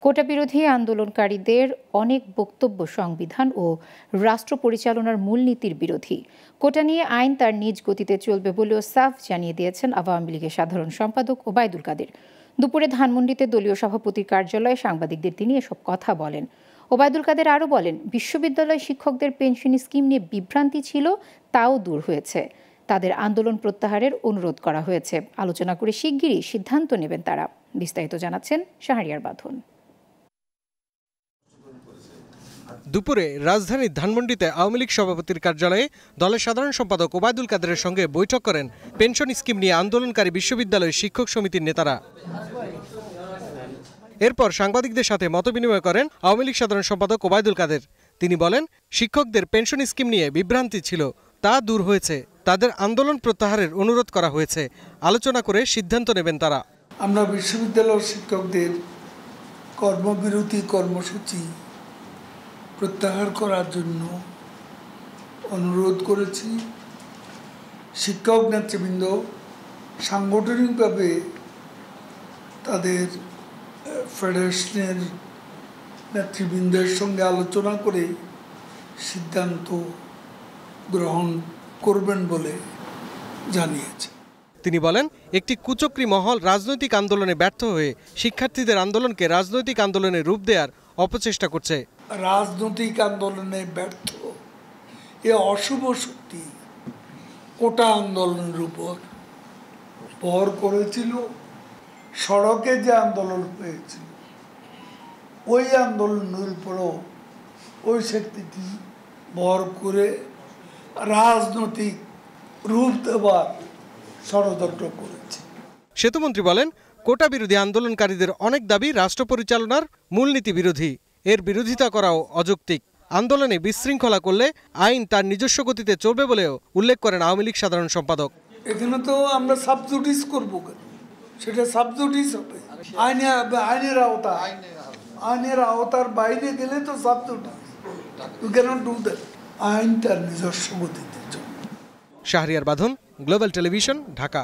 কোটা বিরোধী আন্দোলনকারীদের অনেক বক্তব্য সংবিধান ও রাষ্ট্র পরিচালনার মূলনীতির বিরোধী। কোটা নিয়ে আইন তার নিজ গতিতে চলবে বলেও সাফ জানিয়ে দিয়েছেন আওয়ামী লীগের সাধারণ সম্পাদক ওবায়দুল কাদের। দুপুরে ধানমন্ডিতে দলীয় সভাপতির কার্যালয়ে সাংবাদিকদের তিনি এসব কথা বলেন। ওবায়দুল কাদের আরও বলেন, বিশ্ববিদ্যালয় শিক্ষকদের পেনশন স্কিম নিয়ে বিভ্রান্তি ছিল, তাও দূর হয়েছে। তাদের আন্দোলন প্রত্যাহারের অনুরোধ করা হয়েছে। আলোচনা করে শিগগিরই সিদ্ধান্ত নেবেন তারা। বিস্তারিত জানাচ্ছেন শাহরিয়ার বাঁধন। দুপুরে রাজধানীর ধানমন্ডিতে আওয়ামী লীগ সভাপতির কার্যালয়ে দলের সাধারণ সম্পাদক ওবায়দুল কাদেরের সঙ্গে বৈঠক করেন পেনশন স্কিম নিয়ে আন্দোলনকারী বিশ্ববিদ্যালয় শিক্ষক সমিতির নেতারা। এরপর সাংবাদিকদের সাথে মতবিনিময় করেন আওয়ামী লীগ সাধারণ সম্পাদক ওবায়দুল কাদের। তিনি বলেন, শিক্ষকদের পেনশন স্কিম নিয়ে বিভ্রান্তি ছিল, তা দূর হয়েছে। তাদের আন্দোলন প্রত্যাহারের অনুরোধ করা হয়েছে। আলোচনা করে সিদ্ধান্ত নেবেন তারা। আমরা বিশ্ববিদ্যালয়ের শিক্ষকদের কর্মবিরতি কর্মসূচি প্রত্যাহার করার জন্য অনুরোধ করেছি। শিক্ষক নেতৃবৃন্দ সাংগঠনিকভাবে তাদের ফেডারেশনের নেতৃবৃন্দের সঙ্গে আলোচনা করে সিদ্ধান্ত গ্রহণ করবেন বলে জানিয়েছে। তিনি বলেন, একটি কুচক্রী মহল রাজনৈতিক আন্দোলনে ব্যর্থ হয়ে শিক্ষার্থীদের আন্দোলনকে রাজনৈতিক আন্দোলনে রূপ দেওয়ার অপচেষ্টা করছে। রাজনৈতিক আন্দোলনে ব্যর্থ এ অশুভ শক্তি কোটা আন্দোলনের উপর ভর করেছিল। সড়কে যে আন্দোলন হয়েছিল, ওই আন্দোলনের উপরও ওই শক্তিটি ভর করে রাজনৈতিক রূপ দেওয়ার ষড়যন্ত্র করেছে। সেতুমন্ত্রী বলেন, কোটা বিরোধী আন্দোলনকারীদের অনেক দাবি রাষ্ট্র পরিচালনার মূলনীতি বিরোধী। এর বিরোধিতা করাও অযৌক্তিক। আন্দোলনে বিশৃঙ্খলা করলে আইন তার নিজস্ব গতিতে চলবে বলেও উল্লেখ করেন আওয়ামী লীগ সাধারণ সম্পাদক। এখানে তো আমরা সাবজুডিস করবো, সেটা সাবজুডিস হবে। আইনের আওতার বাইরে গেলে তো sub judice. You cannot do that. আইন তার নিজস্ব গতিতে চলবে। শাহরিয়ার বাঁধন, গ্লোবাল টেলিভিশন, ঢাকা।